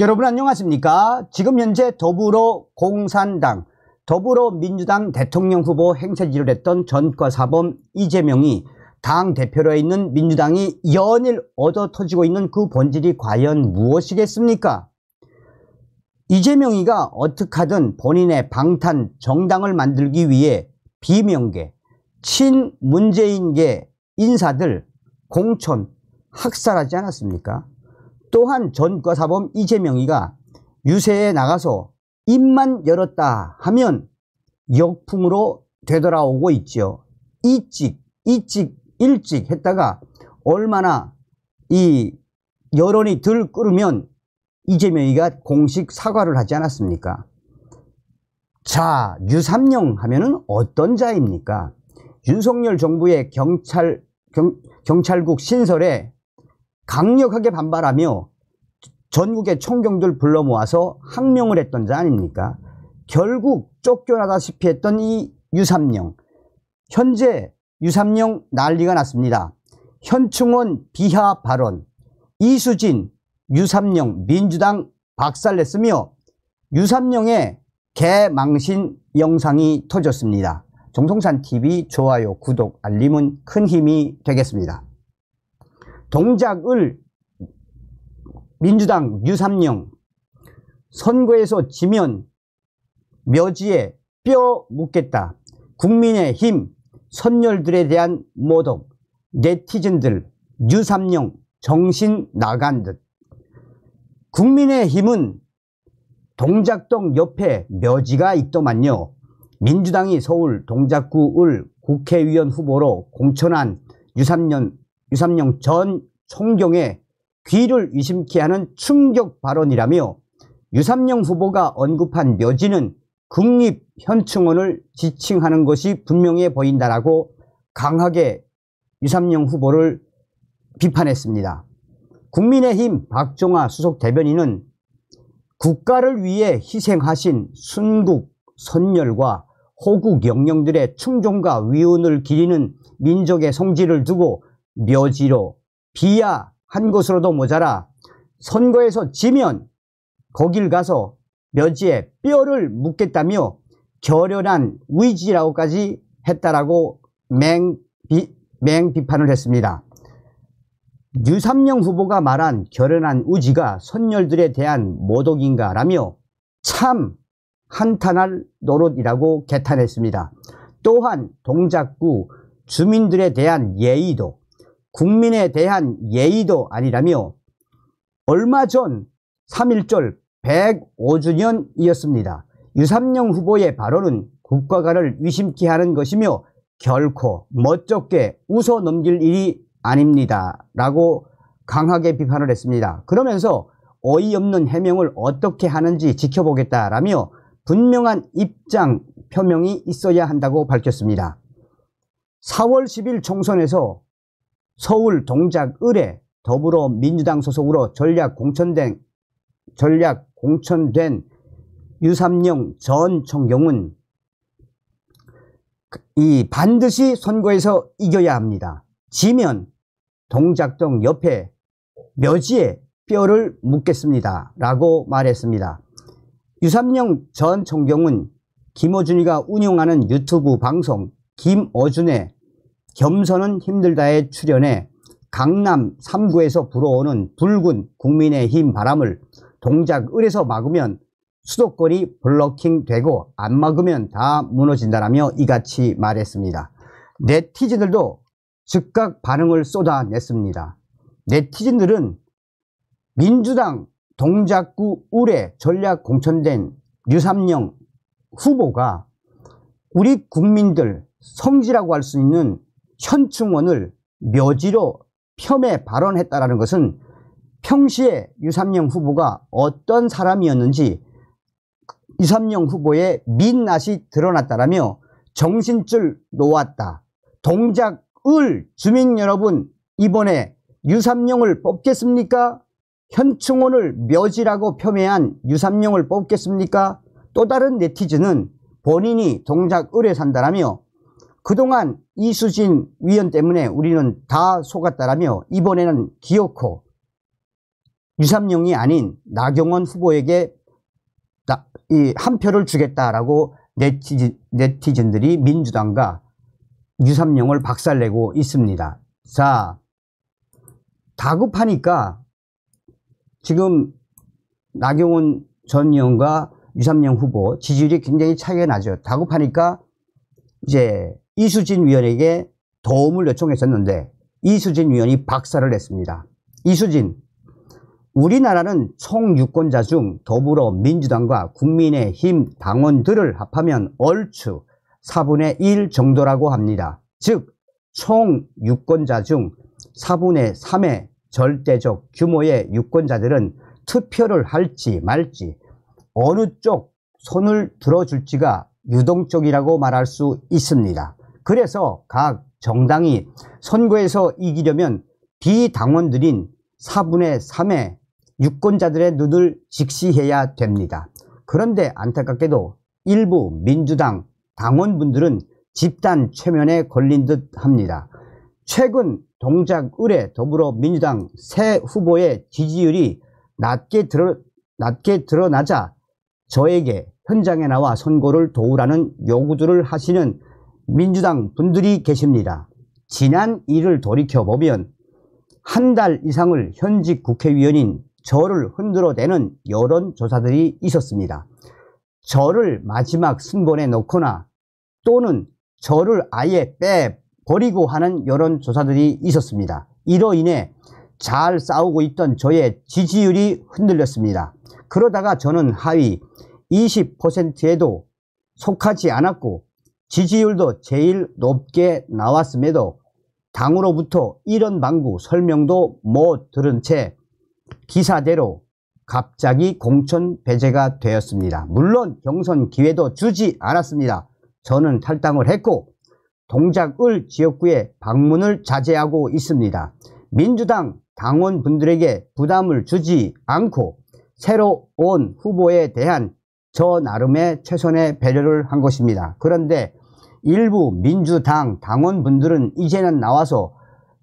여러분 안녕하십니까? 지금 현재 더불어공산당, 더불어민주당 대통령 후보 행세지를 했던 전과사범 이재명이 당대표로 있는 민주당이 연일 얻어터지고 있는 그 본질이 과연 무엇이겠습니까? 이재명이가 어떻게 하든 본인의 방탄 정당을 만들기 위해 비명계, 친문재인계 인사들 공천, 학살하지 않았습니까? 또한 전과사범 이재명이가 유세에 나가서 입만 열었다 하면 역풍으로 되돌아오고 있죠. 일찍 했다가 얼마나 이 여론이 들 끓으면 이재명이가 공식 사과를 하지 않았습니까? 자, 유삼영 하면은 어떤 자입니까? 윤석열 정부의 경찰국 신설에 강력하게 반발하며 전국의 총경들 불러 모아서 항명을 했던 자 아닙니까? 결국 쫓겨나다시피 했던 이 유삼영. 현재 유삼영 난리가 났습니다. 현충원 비하 발언, 이수진, 유삼영 민주당 박살냈으며 유삼영의 개망신 영상이 터졌습니다. 정성산TV 좋아요, 구독, 알림은 큰 힘이 되겠습니다. 동작을 민주당 유삼영 선거에서 지면 묘지에 뼈 묻겠다. 국민의힘 선열들에 대한 모독, 네티즌들 유삼영 정신 나간 듯. 국민의힘은 동작동 옆에 묘지가 있더만요. 민주당이 서울 동작구을 국회의원 후보로 공천한 유삼영 전 총경의 귀를 의심케 하는 충격 발언이라며 유삼영 후보가 언급한 묘지는 국립현충원을 지칭하는 것이 분명해 보인다라고 강하게 유삼영 후보를 비판했습니다. 국민의힘 박종화 수석 대변인은 국가를 위해 희생하신 순국, 선열과 호국 영령들의 충종과 위운을 기리는 민족의 성질을 두고 묘지로 비하한 것으로도 모자라 선거에서 지면 거길 가서 묘지에 뼈를 묻겠다며 결연한 의지라고까지 했다라고 맹비판을 했습니다. 유삼영 후보가 말한 결연한 의지가 선열들에 대한 모독인가라며 참 한탄할 노릇이라고 개탄했습니다. 또한 동작구 주민들에 대한 예의도 국민에 대한 예의도 아니라며 얼마 전 3.1절 105주년이었습니다. 유삼영 후보의 발언은 국가가를 의심케 하는 것이며 결코 멋쩍게 웃어 넘길 일이 아닙니다 라고 강하게 비판을 했습니다. 그러면서 어이없는 해명을 어떻게 하는지 지켜보겠다라며 분명한 입장 표명이 있어야 한다고 밝혔습니다. 4월 10일 총선에서 서울 동작을에 더불어민주당 소속으로 전략 공천된 유삼영 전 총경은 반드시 선거에서 이겨야 합니다. 지면 동작동 옆에 묘지에 뼈를 묻겠습니다 라고 말했습니다. 유삼영 전 총경은 김어준이가 운영하는 유튜브 방송 김어준의 겸손은 힘들다에 출연해 강남 3구에서 불어오는 붉은 국민의힘 바람을 동작을에서 막으면 수도권이 블로킹되고 안 막으면 다 무너진다라며 이같이 말했습니다. 네티즌들도 즉각 반응을 쏟아냈습니다. 네티즌들은 민주당 동작구 을에 전략 공천된 유삼영 후보가 우리 국민들 성지라고 할 수 있는 현충원을 묘지로 폄훼 발언했다라는 것은 평시에 유삼영 후보가 어떤 사람이었는지 유삼영 후보의 민낯이 드러났다라며 정신줄 놓았다. 동작을 주민 여러분, 이번에 유삼영을 뽑겠습니까? 현충원을 묘지라고 폄훼한 유삼영을 뽑겠습니까? 또 다른 네티즌은 본인이 동작을에 산다라며 그동안 이수진 위원 때문에 우리는 다 속았다라며 이번에는 기어코 유삼룡이 아닌 나경원 후보에게 한 표를 주겠다라고 네티즌들이 민주당과 유삼룡을 박살내고 있습니다. 자, 다급하니까 지금 나경원 전 의원과 유삼룡 후보 지지율이 굉장히 차이가 나죠. 다급하니까 이제 이수진 위원에게 도움을 요청했었는데 이수진 위원이 박살을 냈습니다. 이수진, 우리나라는 총 유권자 중 더불어민주당과 국민의힘 당원들을 합하면 얼추 4분의 1 정도라고 합니다. 즉, 총 유권자 중 4분의 3의 절대적 규모의 유권자들은 투표를 할지 말지 어느 쪽 손을 들어줄지가 유동적이라고 말할 수 있습니다. 그래서 각 정당이 선거에서 이기려면 비당원들인 4분의 3의 유권자들의 눈을 직시해야 됩니다. 그런데 안타깝게도 일부 민주당 당원분들은 집단 최면에 걸린 듯 합니다. 최근 동작을의 더불어민주당 새 후보의 지지율이 낮게 드러나자 저에게 현장에 나와 선거를 도우라는 요구들을 하시는 민주당 분들이 계십니다. 지난 일을 돌이켜보면 한 달 이상을 현직 국회의원인 저를 흔들어대는 여론조사들이 있었습니다. 저를 마지막 순번에 놓거나 또는 저를 아예 빼버리고 하는 여론조사들이 있었습니다. 이로 인해 잘 싸우고 있던 저의 지지율이 흔들렸습니다. 그러다가 저는 하위 20%에도 속하지 않았고 지지율도 제일 높게 나왔음에도 당으로부터 이런 방구 설명도 못 들은 채 기사대로 갑자기 공천 배제가 되었습니다. 물론 경선 기회도 주지 않았습니다. 저는 탈당을 했고 동작을 지역구에 방문을 자제하고 있습니다. 민주당 당원분들에게 부담을 주지 않고 새로 온 후보에 대한 저 나름의 최선의 배려를 한 것입니다. 그런데 일부 민주당 당원분들은 이제는 나와서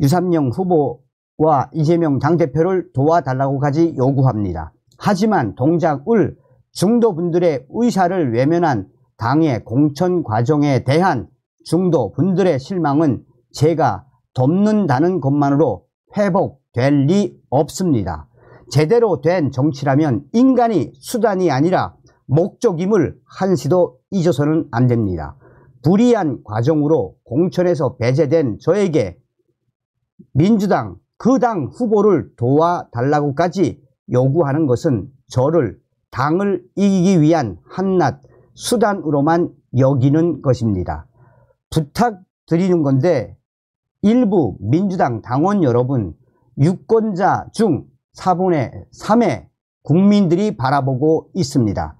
유삼룡 후보와 이재명 당대표를 도와달라고까지 요구합니다. 하지만 동작을 중도분들의 의사를 외면한 당의 공천 과정에 대한 중도분들의 실망은 제가 돕는다는 것만으로 회복될 리 없습니다. 제대로 된 정치라면 인간이 수단이 아니라 목적임을 한시도 잊어서는 안 됩니다. 불이한 과정으로 공천에서 배제된 저에게 민주당 그 당 후보를 도와달라고까지 요구하는 것은 저를 당을 이기기 위한 한낱 수단으로만 여기는 것입니다. 부탁드리는 건데 일부 민주당 당원 여러분, 유권자 중 4분의 3의 국민들이 바라보고 있습니다.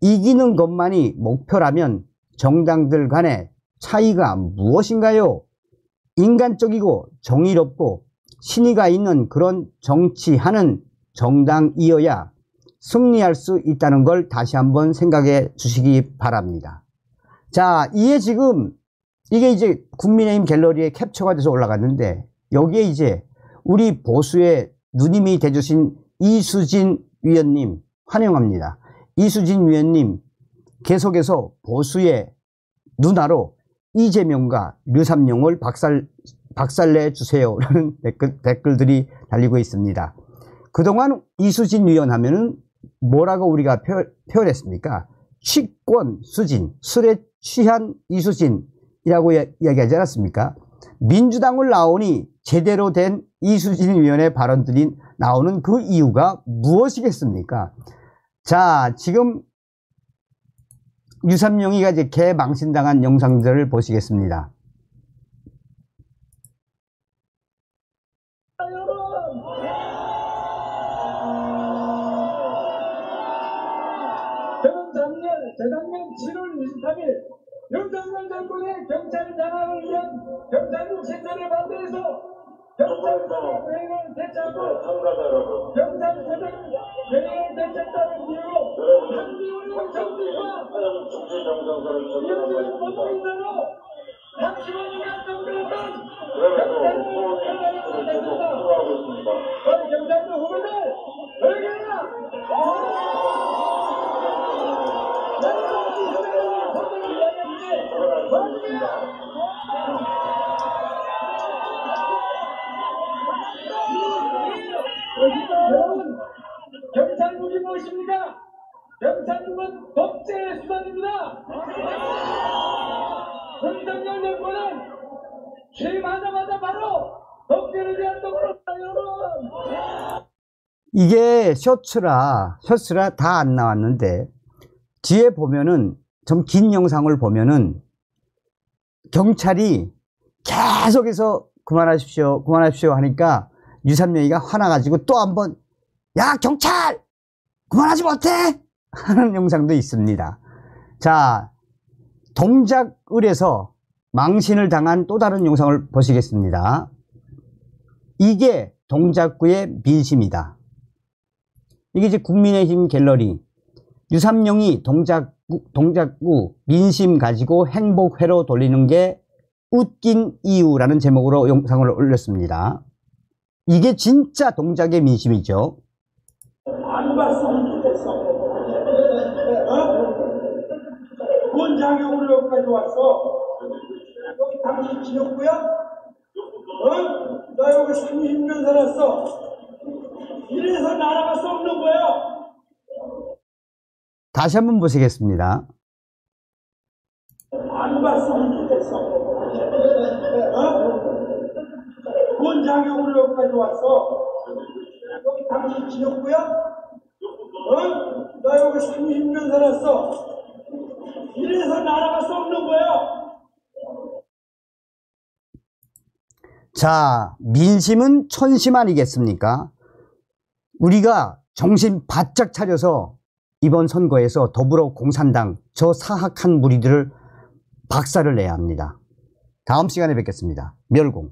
이기는 것만이 목표라면 정당들 간의 차이가 무엇인가요? 인간적이고 정의롭고 신의가 있는 그런 정치하는 정당이어야 승리할 수 있다는 걸 다시 한번 생각해 주시기 바랍니다. 자, 이게 지금 이게 이제 국민의힘 갤러리에 캡처가 돼서 올라갔는데 여기에 이제 우리 보수의 누님이 돼주신 이수진 위원님 환영합니다. 이수진 위원님 계속해서 보수의 누나로 이재명과 류삼룡을 박살내 주세요 라는 댓글들이 달리고 있습니다. 그동안 이수진 위원 하면은 뭐라고 우리가 표현했습니까? 취권 수진, 술에 취한 이수진이라고 이야기하지 않았습니까? 민주당을 나오니 제대로 된 이수진 위원의 발언들이 나오는 그 이유가 무엇이겠습니까? 자, 지금 유삼룡이가 이제 개망신당한 영상들을 보시겠습니다. 저는 재작년 7월 23일 윤석열 정권의 경찰 장악을 위한 경찰국 신설을 반대해서 경찰서 회의를 대체하고 경찰서장 회의를 대체했다는 이유로 한지훈 정부가 이어지는 법무인으로 30원이나 정도였던 경찰국 신설을 반대했습니다. 경찰국 후보들 겁니다. 여러분, 경찰국이 무엇입니까? 경찰국은 독재 수단입니다. 윤석열 정권은 취임하자마자 바로 독재를 위한 독으로 여러분. 이게 쇼츠라 다 안 나왔는데 뒤에 보면은 좀 긴 영상을 보면은 경찰이 계속해서 그만하십시오 하니까 유삼룡이가 화나가지고 또 한번 야 경찰 그만하지 못해 하는 영상도 있습니다. 자, 동작을에서 망신을 당한 또 다른 영상을 보시겠습니다. 이게 동작구의 민심이다. 이게 이제 국민의힘 갤러리 유삼룡이 동작구 민심 가지고 행복회로 돌리는 게 웃긴 이유라는 제목으로 영상을 올렸습니다. 이게 진짜 동작의 민심이죠. 안 봤으면 좋겠어. 뭔 자격으로 여기까지 왔어? 여기 당신 지역구야? 나 여기 30년 살았어. 이래서 나라가 썩는 거야. 다시 한번 보시겠습니다. 안 봤으면 좋겠어. 뭔 자격으로 여기까지 왔어? 여기 당신 지역구야? 나 여기 30년 살았어. 이래서 나라가 썩는 거야. 자, 민심은 천심 아니겠습니까? 우리가 정신 바짝 차려서 이번 선거에서 더불어 공산당 저 사악한 무리들을 박살을 내야 합니다. 다음 시간에 뵙겠습니다. 멸공.